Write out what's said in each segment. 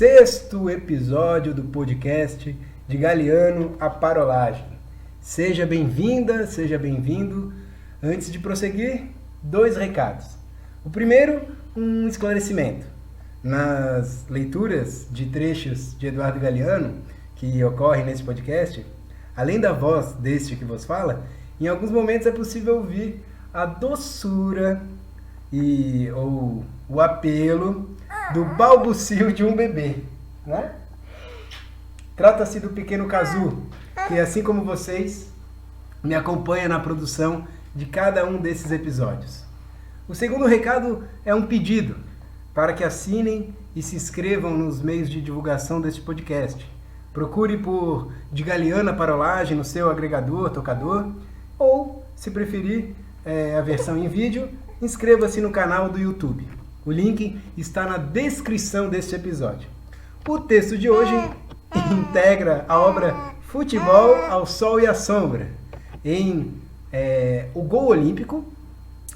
6º episódio do podcast de Galiano a Parolagem. Seja bem-vinda, seja bem-vindo. Antes de prosseguir, 2 recados. O primeiro, um esclarecimento. Nas leituras de trechos de Eduardo Galiano, que ocorrem nesse podcast, além da voz deste que vos fala, em alguns momentos é possível ouvir a doçura ou o apelo do balbucio de um bebê, né? Trata-se do pequeno Kazu, que assim como vocês, me acompanha na produção de cada um desses episódios. O segundo recado é um pedido para que assinem e se inscrevam nos meios de divulgação deste podcast. Procure por De Galiano a Parolagem no seu agregador, tocador, ou, se preferir a versão em vídeo, inscreva-se no canal do YouTube. O link está na descrição deste episódio. O texto de hoje integra a obra Futebol ao Sol e à Sombra. Em O Gol Olímpico,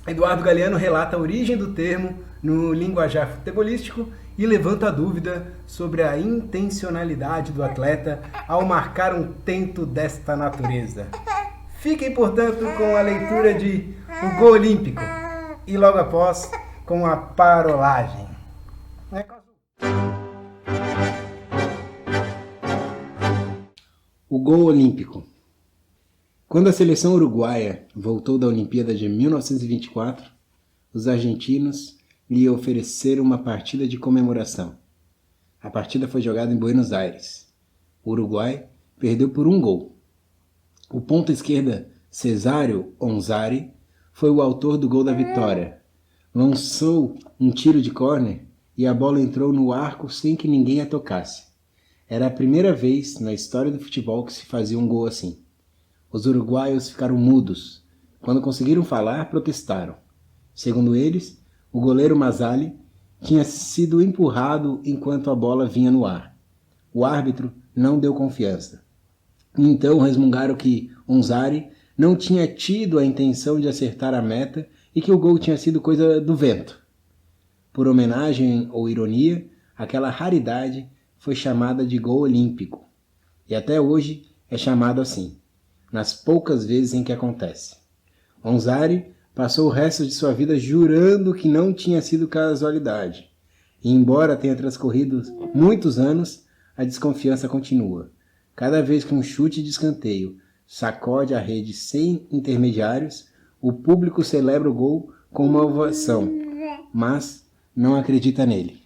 Eduardo Galiano relata a origem do termo no linguajar futebolístico e levanta a dúvida sobre a intencionalidade do atleta ao marcar um tento desta natureza. Fiquem, portanto, com a leitura de O Gol Olímpico e logo após com a parolagem. O Gol Olímpico. Quando a seleção uruguaia voltou da Olimpíada de 1924, os argentinos lhe ofereceram uma partida de comemoração. A partida foi jogada em Buenos Aires. O Uruguai perdeu por 1 gol. O ponta esquerda Cesário Onzari foi o autor do gol da vitória. Lançou um tiro de córner e a bola entrou no arco sem que ninguém a tocasse. Era a primeira vez na história do futebol que se fazia um gol assim. Os uruguaios ficaram mudos. Quando conseguiram falar, protestaram. Segundo eles, o goleiro Mazzali tinha sido empurrado enquanto a bola vinha no ar. O árbitro não deu confiança. Então resmungaram que Onzari não tinha tido a intenção de acertar a meta e que o gol tinha sido coisa do vento. Por homenagem ou ironia, aquela raridade foi chamada de gol olímpico. E até hoje é chamado assim, nas poucas vezes em que acontece. Onzari passou o resto de sua vida jurando que não tinha sido casualidade. E embora tenha transcorrido muitos anos, a desconfiança continua. Cada vez que um chute de escanteio sacode a rede sem intermediários, o público celebra o gol com uma ovação, mas não acredita nele.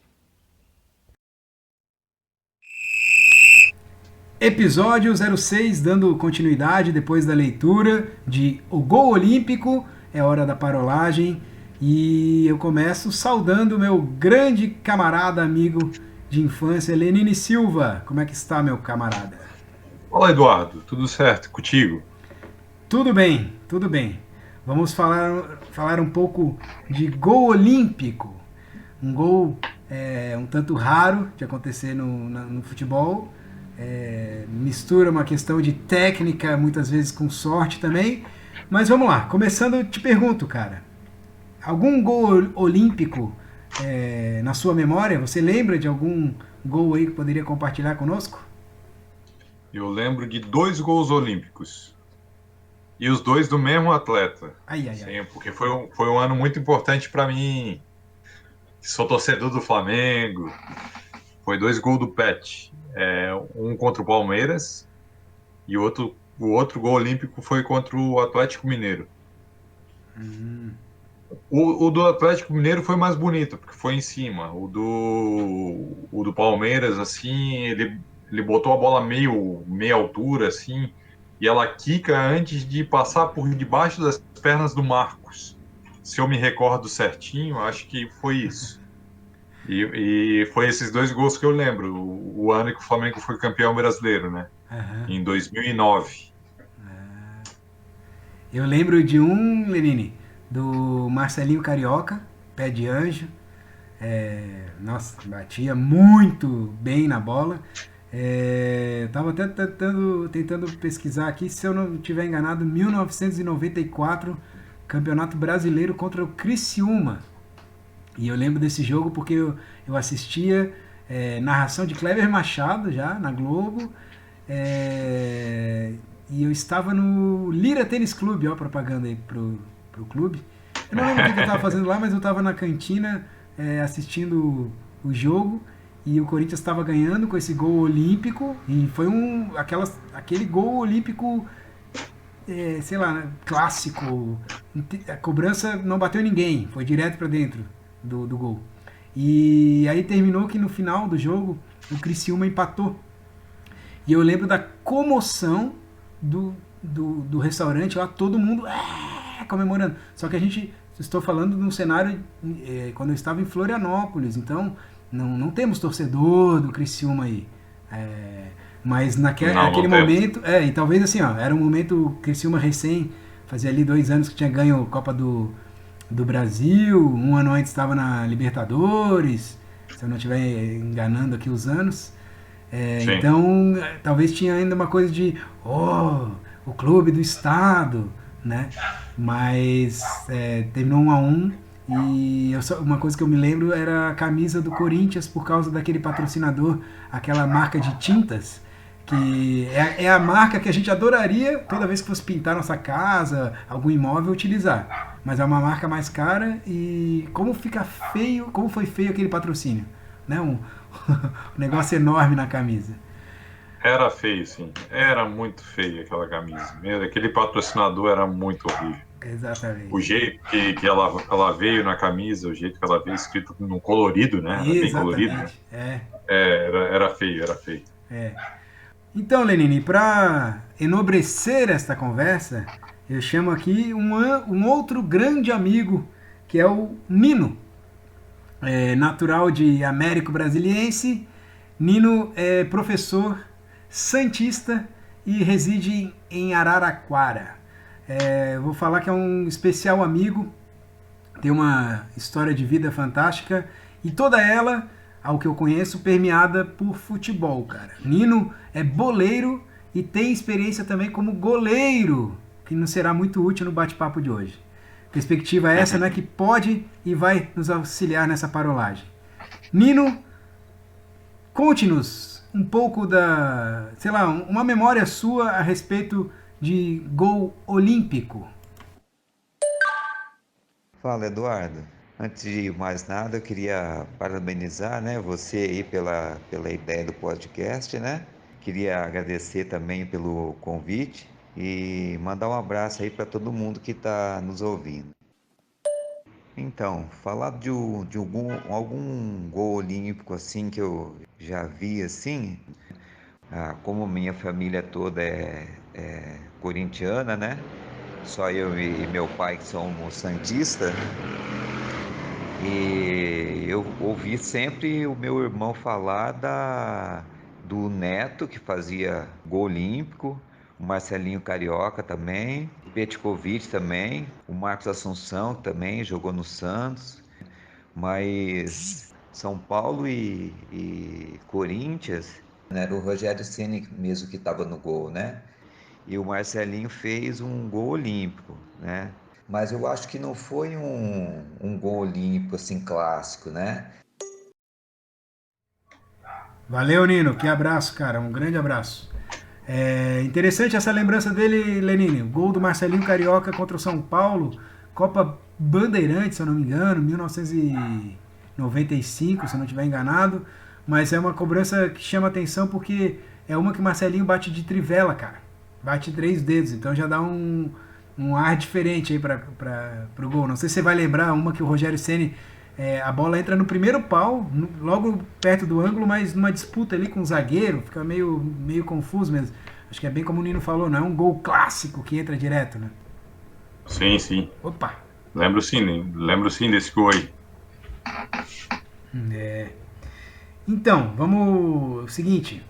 Episódio 06, dando continuidade depois da leitura de O Gol Olímpico, é hora da parolagem, e eu começo saudando meu grande camarada, amigo de infância, Lenine Silva. Como é que está, meu camarada? Olá, Eduardo, tudo certo contigo? Tudo bem, tudo bem. Vamos falar um pouco de gol olímpico. Um gol um tanto raro de acontecer no futebol. Mistura uma questão de técnica, muitas vezes com sorte também. Mas vamos lá, começando, eu te pergunto, cara. Algum gol olímpico na sua memória? Você lembra de algum gol aí que poderia compartilhar conosco? Eu lembro de 2 gols olímpicos. E os 2 do mesmo atleta. Sim, porque foi um ano muito importante para mim. Sou torcedor do Flamengo. Foi 2 gols do Pet. Um contra o Palmeiras. E o outro gol olímpico foi contra o Atlético Mineiro. O do Atlético Mineiro foi mais bonito, porque foi em cima. O do Palmeiras, assim, ele botou a bola meia altura, assim, e ela quica antes de passar por debaixo das pernas do Marcos. Se eu me recordo certinho, acho que foi isso. E foi esses 2 gols que eu lembro. O ano que o Flamengo foi campeão brasileiro, né? Em 2009. Eu lembro de Lenine, do Marcelinho Carioca, pé de anjo. Nossa, batia muito bem na bola. Estava até tentando pesquisar aqui, se eu não estiver enganado, 1994, Campeonato Brasileiro contra o Criciúma. E eu lembro desse jogo porque eu assistia narração de Cléber Machado já na Globo. E eu estava no Lira Tênis Clube, ó, propaganda aí pro clube. Eu não lembro o que eu estava fazendo lá, mas eu estava na cantina assistindo o jogo e o Corinthians estava ganhando com esse gol olímpico e foi aquele gol olímpico, sei lá, clássico. A cobrança não bateu ninguém, foi direto para dentro do gol. E aí terminou que no final do jogo o Criciúma empatou. E eu lembro da comoção do restaurante lá, todo mundo comemorando. Só que estou falando de um cenário quando eu estava em Florianópolis, então não temos torcedor do Criciúma aí. Mas naquele momento, e talvez assim, ó, era um momento, o Criciúma recém, fazia ali 2 anos que tinha ganho a Copa do Brasil, 1 ano antes estava na Libertadores, se eu não estiver enganando aqui os anos. Então, talvez tinha ainda uma coisa de o clube do estado, né? Mas terminou 1-1 e uma coisa que eu me lembro era a camisa do Corinthians por causa daquele patrocinador, aquela marca de tintas, que é a marca que a gente adoraria toda vez que fosse pintar nossa casa, algum imóvel, utilizar. Mas é uma marca mais cara e como foi feio aquele patrocínio, né? Um negócio enorme na camisa. Era feio, sim. Era muito feio aquela camisa. Aquele patrocinador era muito horrível. Exatamente. O jeito que ela veio na camisa, o jeito que ela veio escrito no colorido, né? Exatamente. Bem colorido, né? Era feio, era feio. Então, Lenine, para enobrecer esta conversa, eu chamo aqui um outro grande amigo, que é o Nino. Natural de Américo Brasiliense. Nino é professor santista e reside em Araraquara. Vou falar que é um especial amigo, tem uma história de vida fantástica e toda ela, ao que eu conheço, permeada por futebol, cara. Nino é boleiro e tem experiência também como goleiro, que nos será muito útil no bate-papo de hoje. Perspectiva essa, né, que pode e vai nos auxiliar nessa parolagem. Nino, conte-nos um pouco uma memória sua a respeito de gol olímpico. Fala, Eduardo. Antes de mais nada, eu queria parabenizar, né, você aí pela ideia do podcast, né? Queria agradecer também pelo convite e mandar um abraço aí para todo mundo que está nos ouvindo. Então, falar de algum gol olímpico assim que eu já vi assim, como minha família toda é corintiana, né? Só eu e meu pai que somos santistas. E eu ouvi sempre o meu irmão falar do Neto, que fazia gol olímpico, o Marcelinho Carioca também, o Petkovic também, o Marcos Assunção também jogou no Santos, mas São Paulo e Corinthians, né, era o Rogério Ceni mesmo que estava no gol, né? E o Marcelinho fez um gol olímpico, né? Mas eu acho que não foi um gol olímpico assim clássico, né? Valeu, Nino. Que abraço, cara. Um grande abraço. Interessante essa lembrança dele, Lenine. O gol do Marcelinho Carioca contra o São Paulo, Copa Bandeirantes, se eu não me engano, 1995, se eu não estiver enganado. Mas é uma cobrança que chama atenção porque é uma que o Marcelinho bate de trivela, cara. Bate 3 dedos, então já dá um ar diferente aí pro gol. Não sei se você vai lembrar uma que o Rogério Ceni, a bola entra no primeiro pau, logo perto do ângulo, mas numa disputa ali com o zagueiro, fica meio confuso mesmo. Acho que é bem como o Nino falou, não é um gol clássico que entra direto, né? Sim, sim. Opa! Lembro sim desse gol aí. Então, vamos... O seguinte,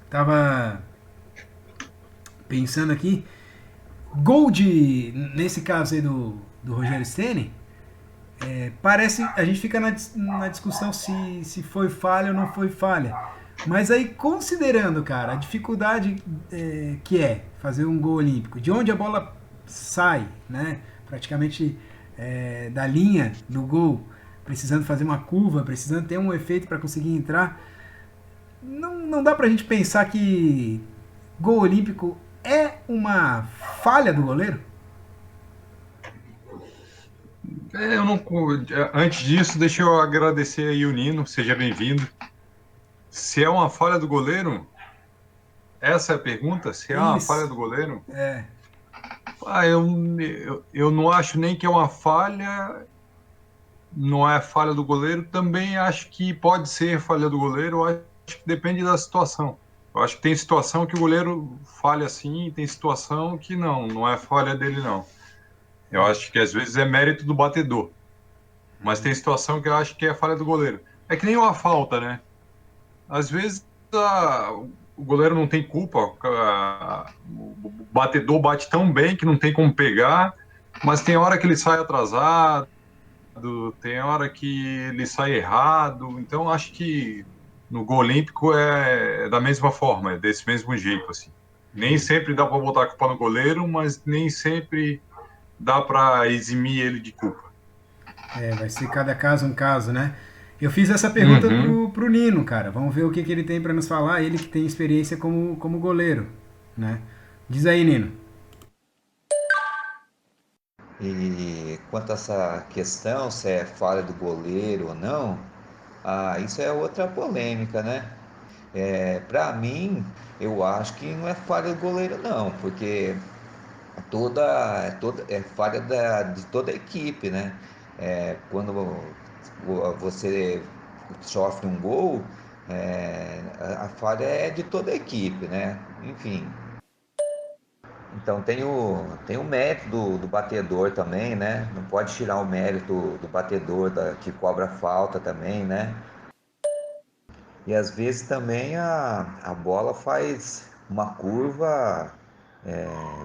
tava pensando aqui, nesse caso aí do Rogério Ceni, parece, a gente fica na discussão se foi falha ou não foi falha, mas aí considerando, cara, a dificuldade que é fazer um gol olímpico, de onde a bola sai, né, praticamente da linha do gol, precisando fazer uma curva, precisando ter um efeito para conseguir entrar, não dá pra gente pensar que gol olímpico é uma falha do goleiro? Eu não, antes disso, deixa eu agradecer aí o Nino, seja bem-vindo. Se é uma falha do goleiro, essa é a pergunta? Se é uma falha Isso. do goleiro? É. Eu não acho nem que é uma falha, não é falha do goleiro. Também acho que pode ser falha do goleiro, eu acho que depende da situação. Eu acho que tem situação que o goleiro falha assim, e tem situação que não é falha dele, não. Eu acho que às vezes é mérito do batedor, mas tem situação que eu acho que é falha do goleiro. É que nem uma falta, né? Às vezes o goleiro não tem culpa, o batedor bate tão bem que não tem como pegar, mas tem hora que ele sai atrasado, tem hora que ele sai errado. Então acho que no gol olímpico é da mesma forma, é desse mesmo jeito assim. Nem sempre dá para botar a culpa no goleiro, mas nem sempre dá para eximir ele de culpa. Vai ser cada caso um caso, né? Eu fiz essa pergunta Uhum. pro Nino, cara. Vamos ver o que ele tem para nos falar. Ele que tem experiência como goleiro, né? Diz aí, Nino. E quanto a essa questão, se é falha do goleiro ou não, isso é outra polêmica, né? Para mim, eu acho que não é falha do goleiro, não, porque é falha de toda a equipe, né? Quando você sofre um gol, a falha é de toda a equipe, né? Enfim, então tem o mérito do batedor também, né? Não pode tirar o mérito do batedor que cobra falta também, né? E às vezes também a bola faz uma curva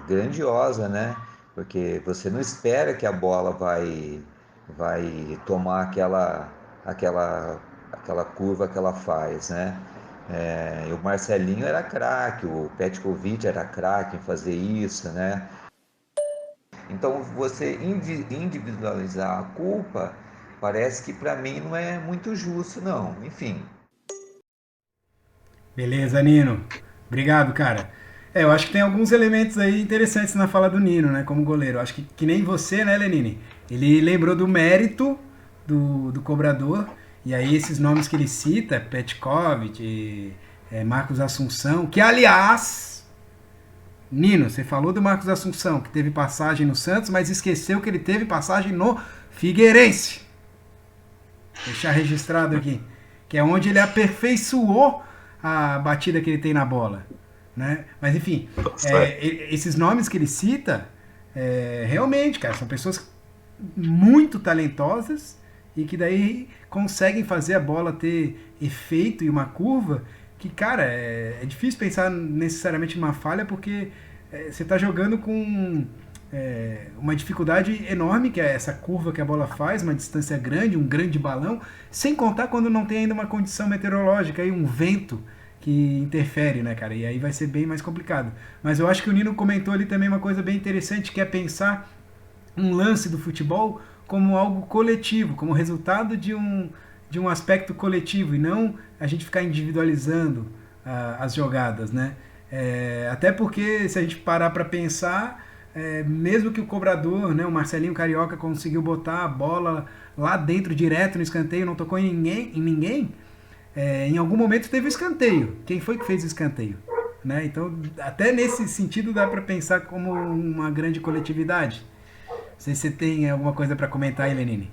grandiosa, né? Porque você não espera que a bola vai tomar aquela curva que ela faz, né? E o Marcelinho era craque, o Petkovic era craque em fazer isso, né? Então você individualizar a culpa parece que para mim não é muito justo, não. Enfim. Beleza, Nino. Obrigado, cara. Eu acho que tem alguns elementos aí interessantes na fala do Nino, né, como goleiro. Eu acho que nem você, né, Lenine? Ele lembrou do mérito do cobrador, e aí esses nomes que ele cita, Petkovic, Marcos Assunção, que aliás, Nino, você falou do Marcos Assunção, que teve passagem no Santos, mas esqueceu que ele teve passagem no Figueirense. Deixar registrado aqui. Que é onde ele aperfeiçoou a batida que ele tem na bola. Né? Mas enfim, Tá certo. esses nomes que ele cita, realmente, cara, são pessoas muito talentosas e que daí conseguem fazer a bola ter efeito e uma curva que, cara, é difícil pensar necessariamente numa falha porque você está jogando com uma dificuldade enorme, que é essa curva que a bola faz, uma distância grande, um grande balão, sem contar quando não tem ainda uma condição meteorológica, aí um vento que interfere, né, cara? E aí vai ser bem mais complicado. Mas eu acho que o Nino comentou ali também uma coisa bem interessante, que é pensar um lance do futebol como algo coletivo, como resultado de um aspecto coletivo e não a gente ficar individualizando as jogadas, né? Até porque se a gente parar para pensar, mesmo que o cobrador, né, o Marcelinho Carioca conseguiu botar a bola lá dentro direto no escanteio, não tocou em ninguém, em algum momento teve o escanteio. Quem foi que fez o escanteio? Né? Então, até nesse sentido dá para pensar como uma grande coletividade. Não sei se você tem alguma coisa para comentar aí, Lenine.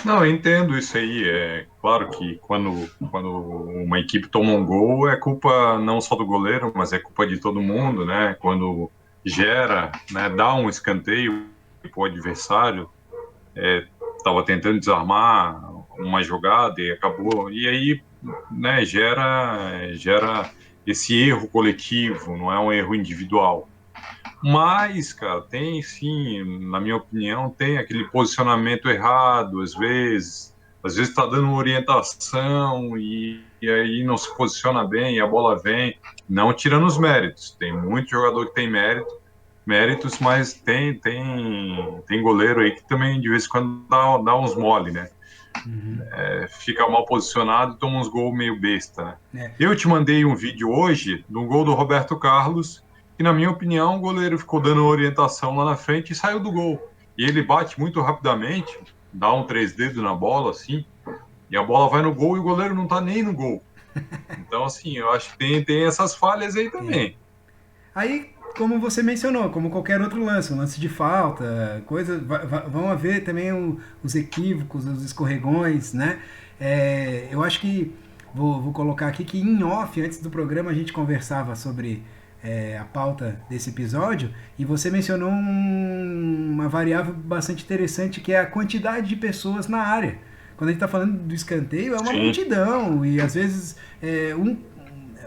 Não, eu entendo isso aí. É claro que quando uma equipe toma um gol, é culpa não só do goleiro, mas é culpa de todo mundo, né? Quando gera, né, dá um escanteio para o adversário, estava tentando desarmar uma jogada e acabou. E aí, né, gera esse erro coletivo, não é um erro individual. Mas, cara, tem sim, na minha opinião, tem aquele posicionamento errado, às vezes está dando uma orientação e aí não se posiciona bem e a bola vem, não tirando os méritos. Tem muito jogador que tem méritos, mas tem goleiro aí que também de vez em quando dá uns mole, né? fica mal posicionado e toma uns gols meio besta, né? É. Eu te mandei um vídeo hoje de um gol do Roberto Carlos, que na minha opinião o goleiro ficou dando orientação lá na frente e saiu do gol. E ele bate muito rapidamente, dá um três dedos na bola, assim, e a bola vai no gol e o goleiro não tá nem no gol. Então, assim, eu acho que tem essas falhas aí também. Aí, como você mencionou, como qualquer outro lance, um lance de falta, vão haver também os equívocos, os escorregões, né? Eu acho que, vou colocar aqui que em off, antes do programa, a gente conversava sobre a pauta desse episódio, e você mencionou uma variável bastante interessante, que é a quantidade de pessoas na área. Quando a gente está falando do escanteio, é uma multidão, e às vezes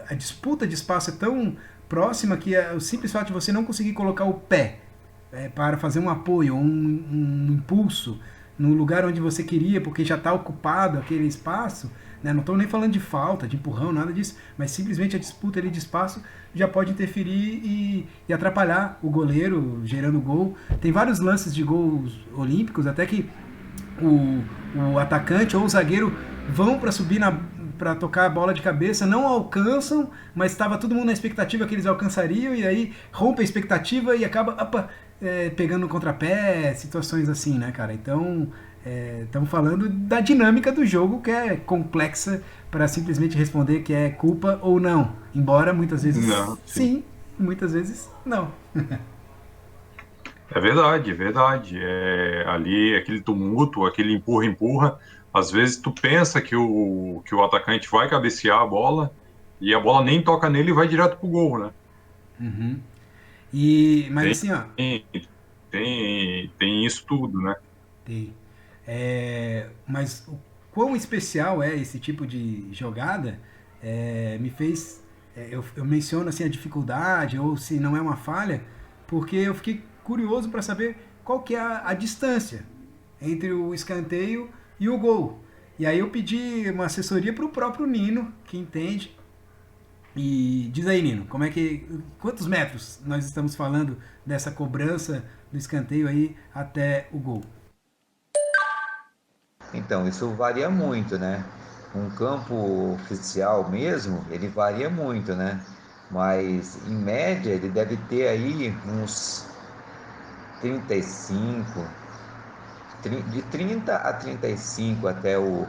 a disputa de espaço é tão próxima que o simples fato de você não conseguir colocar o pé para fazer um apoio, um impulso no lugar onde você queria, porque já está ocupado aquele espaço, né? Não estou nem falando de falta, de empurrão, nada disso, mas simplesmente a disputa ali de espaço já pode interferir e atrapalhar o goleiro, gerando gol. Tem vários lances de gols olímpicos, até que o atacante ou o zagueiro vão para subir para tocar a bola de cabeça, não alcançam, mas estava todo mundo na expectativa que eles alcançariam, e aí rompe a expectativa e acaba pegando no contrapé, situações assim, né, cara? Então, estamos falando da dinâmica do jogo, que é complexa para simplesmente responder que é culpa ou não, embora muitas vezes não, sim, muitas vezes não. É verdade, é verdade. Ali, aquele tumulto, aquele empurra-empurra. Às vezes tu pensa que o atacante vai cabecear a bola e a bola nem toca nele e vai direto pro gol, né? Uhum. Mas assim, ó. Tem isso tudo, né? Tem. Mas o quão especial é esse tipo de jogada me fez. Eu menciono assim a dificuldade, ou se não é uma falha, porque eu fiquei curioso para saber qual que é a distância entre o escanteio e o gol. E aí eu pedi uma assessoria para o próprio Nino, que entende. E diz aí, Nino, quantos metros nós estamos falando dessa cobrança do escanteio aí até o gol? Então, isso varia muito, né? Um campo oficial mesmo, ele varia muito, né? Mas, em média, ele deve ter aí uns 35, de 30 a 35 até o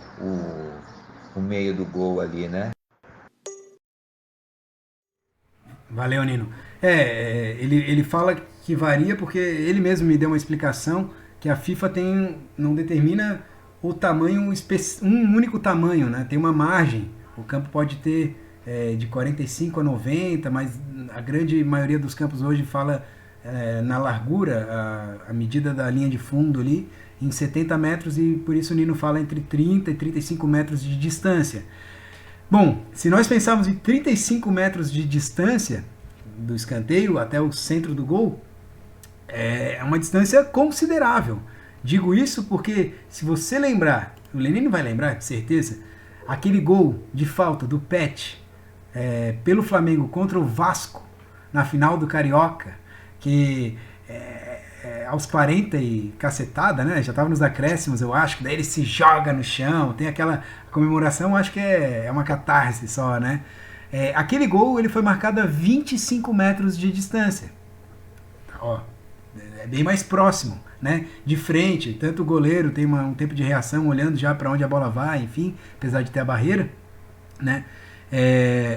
meio do gol ali, né? Valeu, Nino. Ele fala que varia porque ele mesmo me deu uma explicação que a FIFA não determina o tamanho, um único tamanho, né? Tem uma margem. O campo pode ter de 45 a 90, mas a grande maioria dos campos hoje fala na largura, a medida da linha de fundo ali, em 70 metros, e por isso o Nino fala entre 30 e 35 metros de distância. Bom, se nós pensarmos em 35 metros de distância do escanteio até o centro do gol, é uma distância considerável. Digo isso porque, se você lembrar, o Lenine vai lembrar, de certeza, aquele gol de falta do Pet pelo Flamengo contra o Vasco na final do Carioca, que aos 40 e cacetada, né? Já estava nos acréscimos, eu acho, que daí ele se joga no chão, tem aquela comemoração, acho que é uma catarse só, né? Aquele gol ele foi marcado a 25 metros de distância. Ó, é bem mais próximo, né? De frente, tanto o goleiro tem um tempo de reação olhando já para onde a bola vai, enfim, apesar de ter a barreira, né?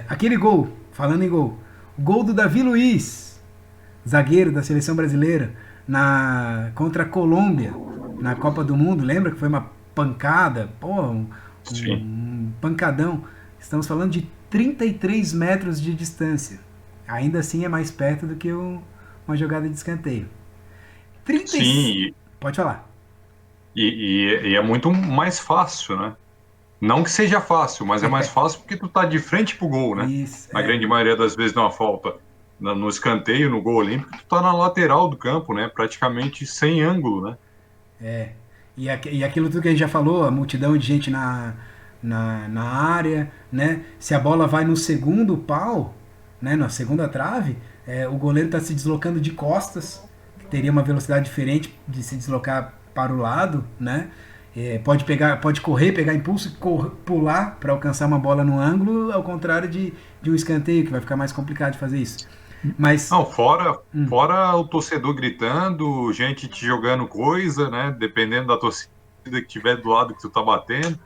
Aquele gol, falando em gol, o gol do Davi Luiz, zagueiro da seleção brasileira, contra a Colômbia na Copa do Mundo, lembra que foi uma pancada, um pancadão. Estamos falando de 33 metros de distância. Ainda assim é mais perto do que uma jogada de escanteio. Sim. Pode falar. E é muito mais fácil, né? Não que seja fácil, mas é mais fácil porque tu tá de frente pro gol, né? Isso, na grande maioria das vezes numa falta. No escanteio, no gol olímpico, tu tá na lateral do campo, né? Praticamente sem ângulo, né? E aquilo tudo que a gente já falou, a multidão de gente na área, né? Se a bola vai no segundo pau, né? Na segunda trave, o goleiro está se deslocando de costas, que teria uma velocidade diferente de se deslocar para o lado, né? Pode correr, pegar impulso e pular para alcançar uma bola no ângulo, ao contrário de um escanteio, que vai ficar mais complicado de fazer isso. Mas Não, fora o torcedor gritando, gente te jogando coisa, né? Dependendo da torcida que tiver do lado que tu tá batendo,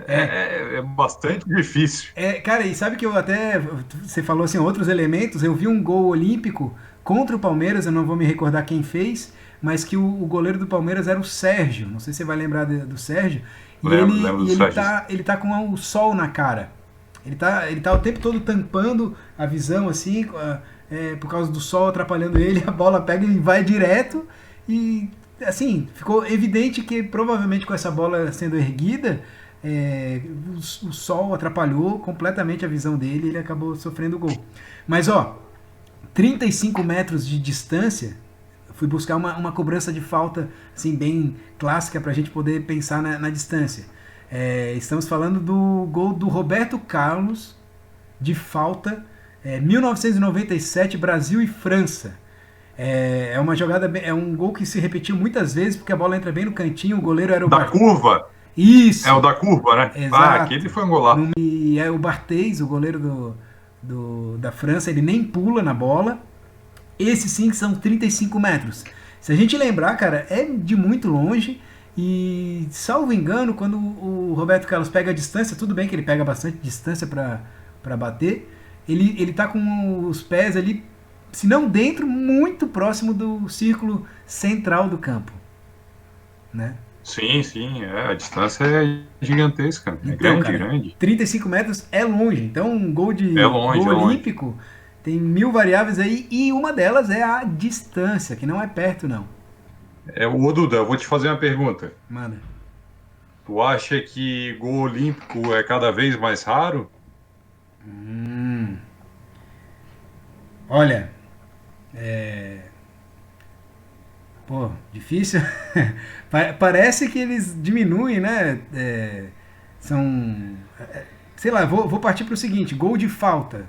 é bastante difícil. Cara, e sabe que você falou assim, outros elementos, eu vi um gol olímpico contra o Palmeiras, eu não vou me recordar quem fez, mas que o goleiro do Palmeiras era o Sérgio, não sei se você vai lembrar do Sérgio, e Lembro do Sérgio. ele tá com o sol na cara. Ele tá o tempo todo tampando a visão, assim, por causa do sol atrapalhando ele, a bola pega e vai direto, e assim, ficou evidente que provavelmente com essa bola sendo erguida, o sol atrapalhou completamente a visão dele e ele acabou sofrendo o gol. Mas 35 metros de distância, fui buscar uma cobrança de falta assim, bem clássica para a gente poder pensar na distância. Estamos falando do gol do Roberto Carlos de falta, 1997, Brasil e França. É uma jogada, é um gol que se repetiu muitas vezes porque a bola entra bem no cantinho, o goleiro era o Da curva? Isso! É o da curva, né? Exato. Aquele foi um golaço. E o Barthez, o goleiro da França, ele nem pula na bola. Esses sim são 35 metros. Se a gente lembrar, cara, é de muito longe. E, salvo engano, quando o Roberto Carlos pega a distância, tudo bem que ele pega bastante distância para bater, ele tá com os pés ali, se não dentro, muito próximo do círculo central do campo, né? Sim, a distância é gigantesca, Então, grande, cara, grande. 35 metros é longe, então um gol Longe. olímpico tem 1000 variáveis aí, e uma delas é a distância, que não é perto não. Ô Duda, eu vou te fazer uma pergunta. Manda. Tu acha que gol olímpico é cada vez mais raro? Olha, difícil. Parece que eles diminuem, né? Sei lá, vou partir para o seguinte: gol de falta.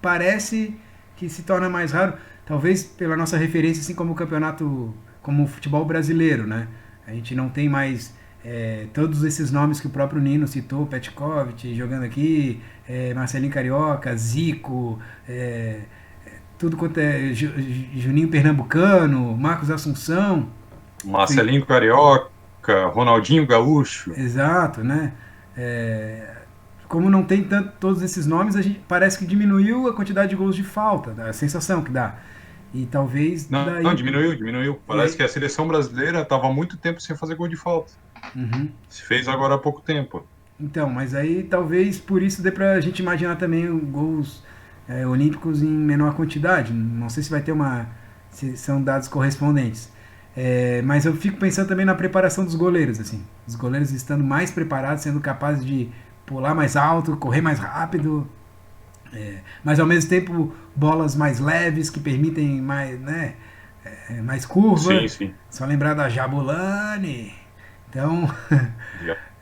Parece que se torna mais raro, talvez pela nossa referência, assim como o campeonato, como o futebol brasileiro, né? A gente não tem mais todos esses nomes que o próprio Nino citou, Petkovic jogando aqui, Marcelinho Carioca, Zico, tudo quanto é Juninho Pernambucano, Marcos Assunção. Marcelinho Carioca, Ronaldinho Gaúcho. Exato, né? Como não tem todos esses nomes, a gente parece que diminuiu a quantidade de gols de falta, a sensação que dá. E talvez... Não, diminuiu. Parece que a seleção brasileira estava há muito tempo sem fazer gol de falta. Uhum. Se fez agora há pouco tempo. Então, mas aí talvez por isso dê pra gente imaginar também gols olímpicos em menor quantidade. Não sei se vai ter se são dados correspondentes. Mas eu fico pensando também na preparação dos goleiros, assim. Os goleiros estando mais preparados, sendo capazes de pular mais alto, correr mais rápido, mas ao mesmo tempo bolas mais leves que permitem mais, né, mais curva. Sim. Só lembrar da Jabulani. Então,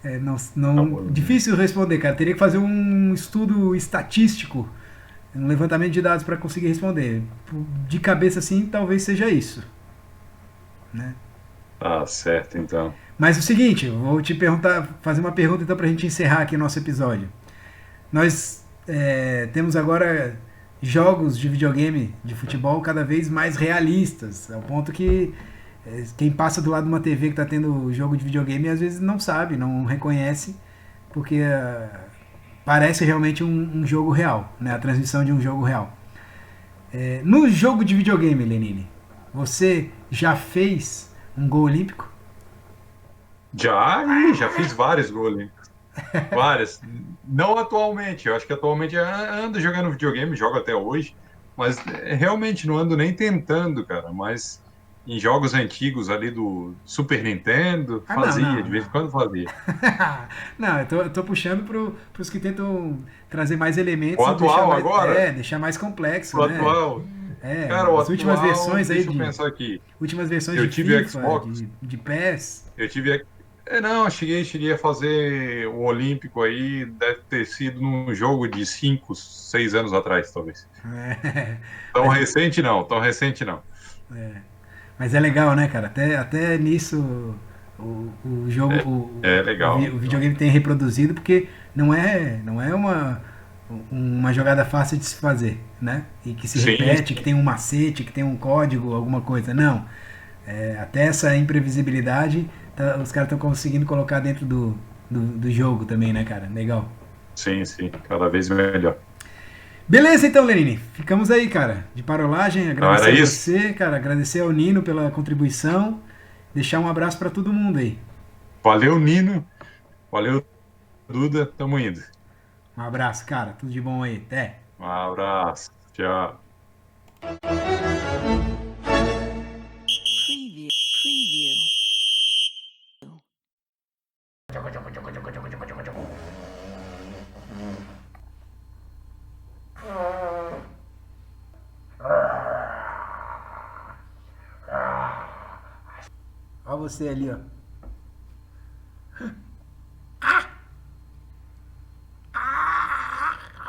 Jabulani. Difícil responder, cara. Teria que fazer um estudo estatístico, um levantamento de dados para conseguir responder. De cabeça assim, talvez seja isso, né? Tá certo, então. Mas é o seguinte, eu vou te fazer uma pergunta então pra gente encerrar aqui o nosso episódio. Nós temos agora jogos de videogame, de futebol, cada vez mais realistas, ao ponto que quem passa do lado de uma TV que está tendo jogo de videogame às vezes não sabe, não reconhece, porque parece realmente um jogo real, né? A transmissão de um jogo real. No jogo de videogame, Lenine, você já fez um gol olímpico? Já fiz vários gols olímpicos. Várias. Não atualmente. Eu acho que atualmente eu ando jogando videogame, jogo até hoje. Mas realmente não ando nem tentando, cara. Mas em jogos antigos ali do Super Nintendo, fazia. De vez em quando fazia. Não, eu tô puxando pros que tentam trazer mais elementos. O atual agora? Deixar mais complexo, o né? Atual. Cara, as últimas versões aí deixa eu pensar aqui. Últimas versões eu de tive FIFA, Xbox. de PES. Eu tive... Não, cheguei a fazer o Olímpico aí, deve ter sido num jogo de 5, 6 anos atrás, talvez. Tão recente não. Mas é legal, né, cara? Até nisso O jogo, É legal. o videogame tem reproduzido porque não é uma jogada fácil de se fazer, né? E que se Sim, repete, que tem um macete, que tem um código, alguma coisa. Não. Até essa imprevisibilidade, os caras estão conseguindo colocar dentro do jogo também, né, cara? Legal. sim, sim. Cada vez melhor. Beleza, então, Lenine. Ficamos aí, cara. De parolagem, Então agradecer era a isso. você, cara. Agradecer ao Nino pela contribuição. Deixar um abraço para todo mundo aí. Valeu, Nino. Valeu, Duda. Tamo indo. Um abraço, cara. Tudo de bom aí. Até. Um abraço. Tchau. Preview. Preview. Olha você ali, ó.